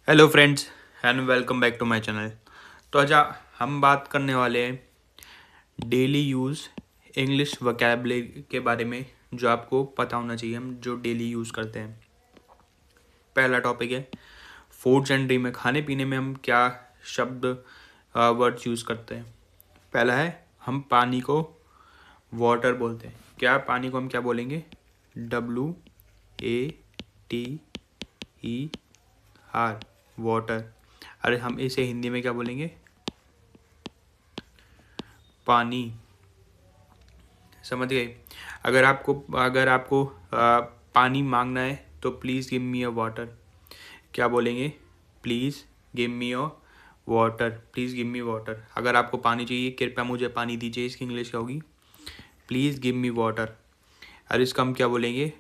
Hello friends and welcome back to my channel. तो आज हम बात करने वाले हैं डेली यूज़ इंग्लिश वोकैबुलरी के बारे में, जो आपको पता होना चाहिए, हम जो डेली यूज़ करते हैं। पहला टॉपिक है फूड्स एंड ड्रिंक में, खाने पीने में हम क्या शब्द वर्ड्स यूज़ करते हैं। पहला है, हम पानी को वाटर बोलते हैं। क्या पानी को हम क्या बोलेंगे? WATER, water. अरे हम इसे हिंदी में क्या बोलेंगे? पानी। समझ गए? अगर आपको पानी मांगना है तो please give me a water. क्या बोलेंगे? Please give me a water. Please give me water. अगर आपको पानी चाहिए, कृपया मुझे पानी दीजिए, इसकी इंग्लिश क्या होगी? Please give me water. और इसका हम क्या बोलेंगे?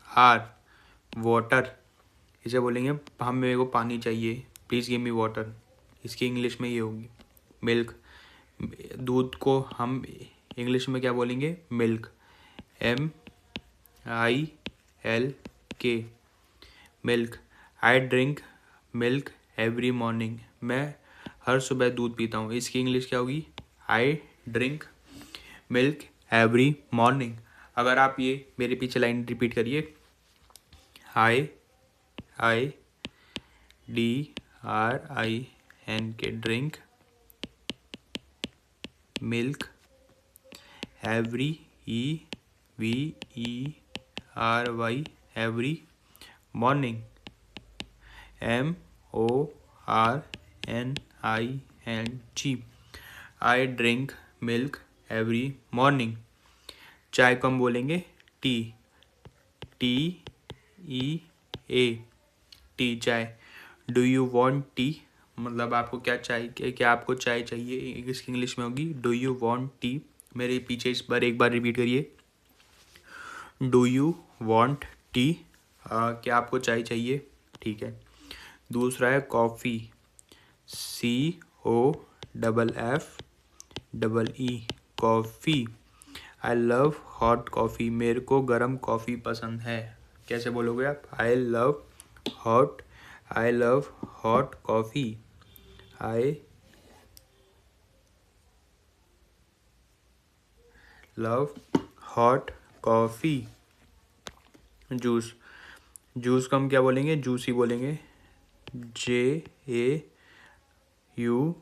WATER, water. इसे बोलेंगे हम, मेरे को पानी चाहिए, प्लीज़ गिव मी वाटर। इसकी इंग्लिश में ये होगी मिल्क। दूध को हम इंग्लिश में क्या बोलेंगे? Milk. MILK, milk. I drink milk every morning. मैं हर सुबह दूध पीता हूँ। इसकी इंग्लिश क्या होगी? I drink milk every morning. अगर आप ये मेरे पीछे लाइन रिपीट करिए, IDRINK, drink milk every, EVERY, every morning. MORNING, I drink milk every morning. चाय को हम बोलेंगे टी, TEA, टी, चाय। डू यू वॉन्ट टी, मतलब आपको क्या चाहिए? क्या आपको चाय चाहिए? इसकी इंग्लिश में होगी डू यू वॉन्ट टी। मेरे पीछे इस बार एक बार रिपीट करिए, डू यू वॉन्ट टी। क्या आपको चाय चाहिए? ठीक है। दूसरा है coffee, COFFEE, coffee. I love hot coffee, मेरे को गर्म कॉफ़ी पसंद है। कैसे बोलोगे आप? Hot I love hot coffee. I love hot coffee. Juice, juice को हम क्या बोलेंगे? जूसी बोलेंगे, JAU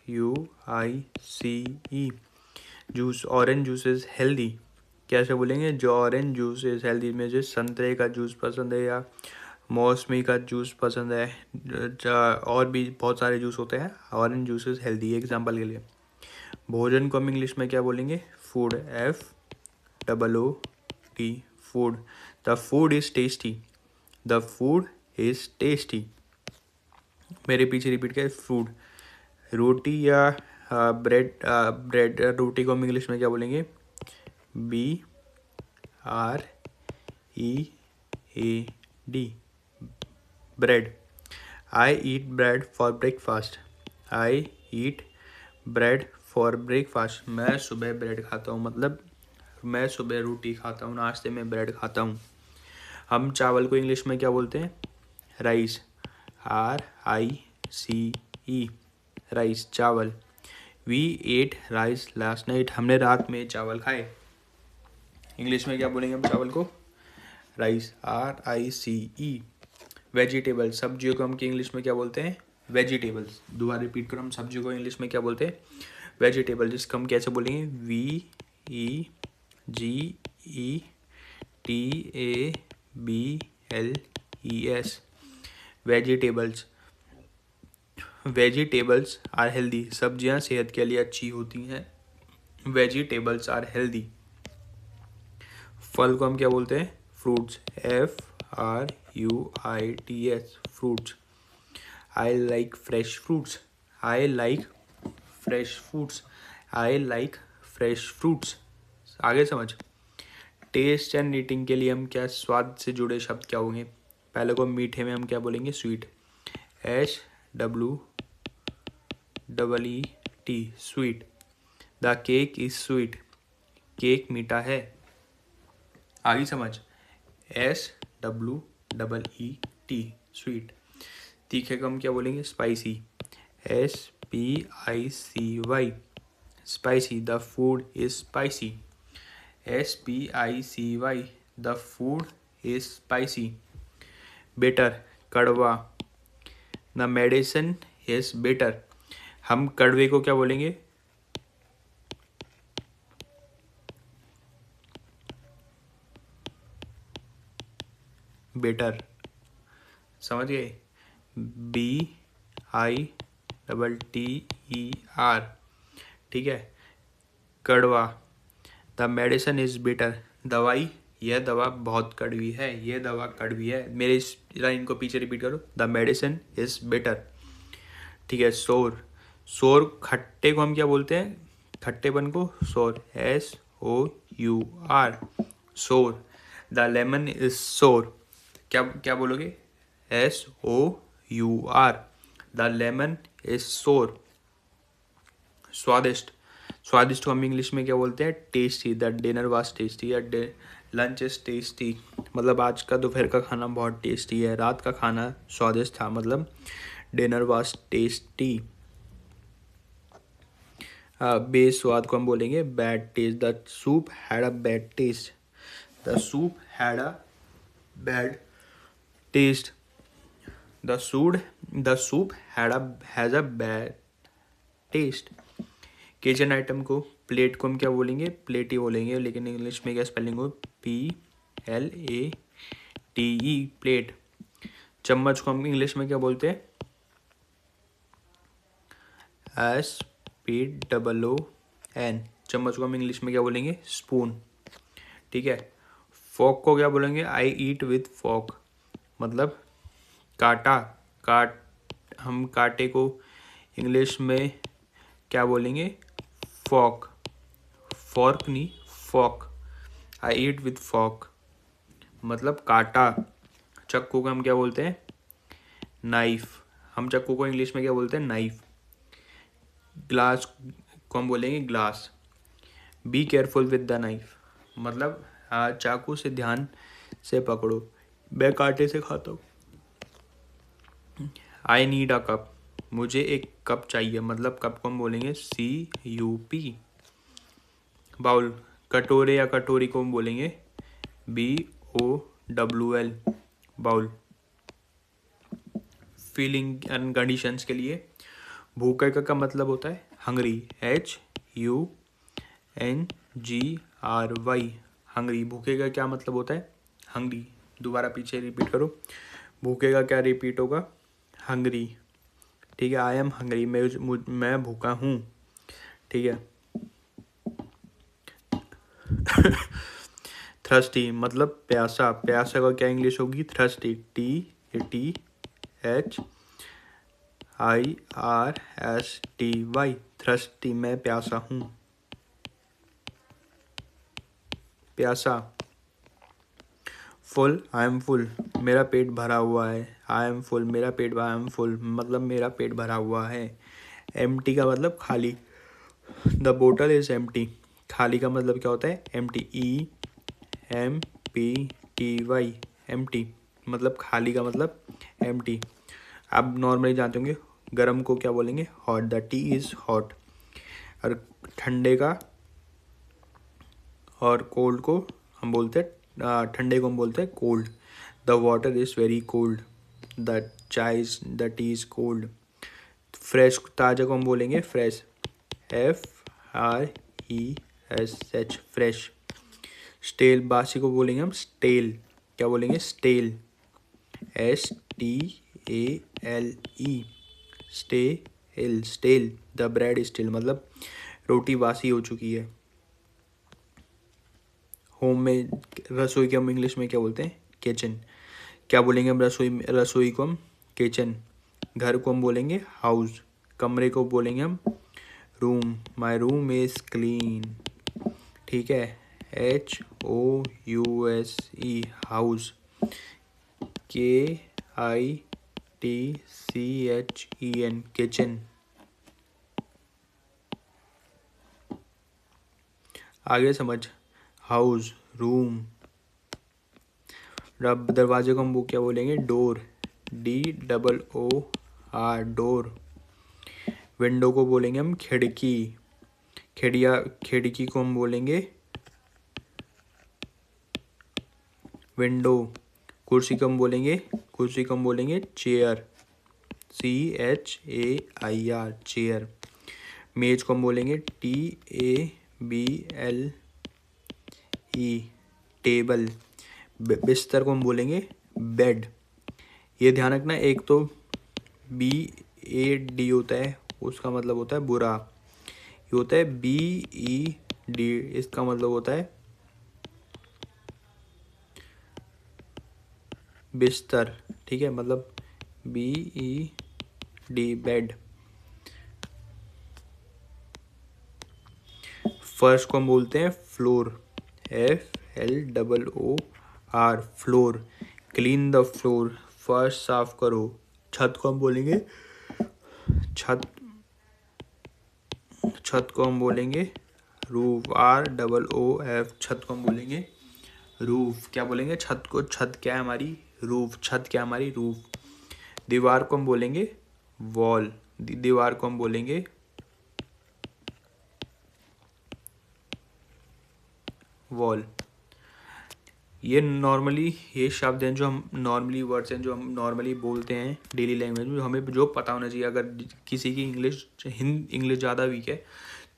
JUICE, juice. Orange juice is healthy. कैसे बोलेंगे? जो ऑरेंज जूस इज़ हेल्दी, मुझे संतरे का जूस पसंद है या मौसमी का जूस पसंद है। और भी बहुत सारे जूस होते हैं। Orange juice is healthy, example के लिए। भोजन को हम इंग्लिश में क्या बोलेंगे? Food, FOOD, food. The food is tasty, the food is tasty. मेरे पीछे रिपीट किया, फूड। रोटी या ब्रेड, रोटी को हम इंग्लिश में क्या बोलेंगे? BREAD, bread. I eat bread for breakfast, I eat bread for breakfast. मैं सुबह ब्रेड खाता हूँ, मतलब मैं सुबह रोटी खाता हूँ, नाश्ते में ब्रेड खाता हूँ। हम चावल को इंग्लिश में क्या बोलते हैं? राइस, RICE, राइस, चावल। We ate rice last night, हमने रात में चावल खाए। इंग्लिश में क्या बोलेंगे हम चावल को? Rice, RICE। वेजिटेबल, सब्जियों को हम इंग्लिश में क्या बोलते हैं? वेजिटेबल्स। दोबारा रिपीट करो, हम सब्जियों को इंग्लिश में क्या बोलते हैं? वेजिटेबल। जिसको हम कैसे बोलेंगे? VEGETABLES, vegetables. Vegetables are healthy, सब्जियां सेहत के लिए अच्छी होती हैं। Vegetables are healthy. फल को हम क्या बोलते हैं? Fruits, FRUITS, fruits. I like fresh fruits, I like fresh fruits, I like fresh fruits. आगे समझ। टेस्ट एंड ईटिंग के लिए हम क्या, स्वाद से जुड़े शब्द क्या होंगे? पहले को मीठे में हम क्या बोलेंगे? Sweet, SWEET, sweet. The cake is sweet, cake मीठा है। आगे समझ। SWEET, sweet. तीखे को हम क्या बोलेंगे? Spicy. SPICY, spicy, the food is spicy. SPICY, the food is spicy. Bitter, कड़वा, द मेडिसिन इज बिटर। हम कड़वे को क्या बोलेंगे? बिटर। समझ गए? BITTER, ठीक है। कड़वा, द मेडिसिन इज बिटर, दवाई, यह दवा बहुत कड़वी है, यह दवा कड़वी है। मेरे इस लाइन को पीछे रिपीट करो, द मेडिसिन इज बिटर, ठीक है। सोर, सोर खट्टे को हम क्या बोलते हैं? खट्टेपन को सोर, SOUR, सोर। द लेमन इज सोर, क्या क्या बोलोगे? SOUR, द लेमन इज सोर। स्वादिष्ट, स्वादिष्ट को हम इंग्लिश में क्या बोलते हैं? Tasty, the dinner was tasty या लंच इज टेस्टी, मतलब आज का दोपहर का खाना बहुत टेस्टी है, रात का खाना स्वादिष्ट था, मतलब डिनर वाज टेस्टी। बेस्वाद को हम बोलेंगे bad taste, the soup had a bad taste, the soup had a bad taste, the soup has a bad taste. Kitchen item को, प्लेट को हम क्या बोलेंगे? प्लेट ही बोलेंगे, लेकिन इंग्लिश में क्या स्पेलिंग हो? PLATE, plate. चम्मच को हम इंग्लिश में क्या बोलते हैं? SPOON, चम्मच को हम इंग्लिश में क्या बोलेंगे? स्पून, ठीक है। फॉक को क्या बोलेंगे? आई ईट विथ फॉक, मतलब काटा, काट, हम काटे को इंग्लिश में क्या बोलेंगे? फॉक, फॉर्क नहीं, fork. I eat with fork, मतलब काटा। चक्कू को हम क्या बोलते हैं? नाइफ, हम चक्कू को इंग्लिश में क्या बोलते हैं? नाइफ। ग्लास को हम बोलेंगे glass. Be careful with the knife, मतलब चाकू से ध्यान से पकड़ो, मैं कांटे से खाता हूँ। आई नीड अ कप, मुझे एक कप चाहिए, मतलब कप को हम बोलेंगे CUP। बाउल, कटोरे या कटोरी को हम बोलेंगे BOWL, bowl. Feeling and conditions के लिए भूखे का मतलब होता है हंगरी, HUNGRY, हंगरी। भूखे का क्या मतलब होता है? हंगरी। दोबारा पीछे रिपीट करो, भूखे का क्या रिपीट होगा? हंगरी, ठीक है। आई एम हंगरी, मैं भूखा हूँ, ठीक है। थ्रस्टी, मतलब प्यासा, प्यासा का क्या इंग्लिश होगी? थ्रस्टी, THIRSTY, थ्रस्टी, मैं प्यासा हूँ, प्यासा। फुल, आई एम फुल, मेरा पेट भरा हुआ है। आई एम फुल, मेरा पेट, आई एम फुल, मतलब मेरा पेट भरा हुआ है। एम्प्टी का मतलब खाली, द बोटल इज एम्प्टी, खाली का मतलब क्या होता है? एम्प्टी, EMPTY, एम्प्टी, मतलब खाली का मतलब एम्प्टी। आप नॉर्मली जानते होंगे गर्म को क्या बोलेंगे? Hot, the T is hot. और ठंडे का और कोल्ड को हम बोलते हैं, ठंडे को हम बोलते हैं cold, the water is very cold, the T is cold. Fresh, ताज़ा को हम बोलेंगे फ्रेश, FRESH, फ्रेश। स्टेल, बासी को बोलेंगे हम स्टेल, क्या बोलेंगे? Stale, STALE, stale, stale. The bread stale, मतलब रोटी बासी हो चुकी है। होम में, रसोई के हम इंग्लिश में क्या बोलते हैं? किचन, क्या बोलेंगे हम? रसोई को हम किचन। घर को हम बोलेंगे हाउस, कमरे को बोलेंगे हम room, my room is clean, ठीक है। HOUSE, house. KITCHEN, kitchen. आगे समझ। हाउस, रूम, अब दरवाजे को हम वो क्या बोलेंगे, डोर, DOOR, डोर। विंडो को बोलेंगे हम खिड़की, खिड़की को हम बोलेंगे विंडो। कुर्सी को हम बोलेंगे चेयर, CHAIR, चेयर। मेज को हम बोलेंगे TABLE, टेबल। बिस्तर को हम बोलेंगे बेड। ये ध्यान रखना, एक तो BAD होता है, उसका मतलब होता है बुरा। ये होता है BED, इसका मतलब होता है बिस्तर। ठीक है, मतलब BED, बेड। फर्श को हम बोलते हैं floor, FLOOR, floor. Clean the floor, फर्श साफ करो। छत को हम बोलेंगे छत को हम बोलेंगे रूफ, ROOF, छत को हम बोलेंगे रूफ। क्या बोलेंगे छत को, छत क्या है हमारी, रूफ। छत क्या हमारी, रूफ। दीवार को हम बोलेंगे वॉल, दीवार को हम बोलेंगे वॉल। ये शब्द हैं जो हम नॉर्मली, वर्ड्स हैं जो हम नॉर्मली बोलते हैं डेली लैंग्वेज में, हमें जो पता होना चाहिए। अगर किसी की इंग्लिश ज़्यादा वीक है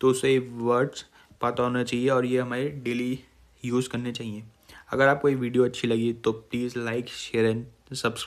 तो उसे ये वर्ड्स पता होना चाहिए और ये हमारे डेली यूज़ करने चाहिए। अगर आपको ये वीडियो अच्छी लगी तो please like, share and subscribe.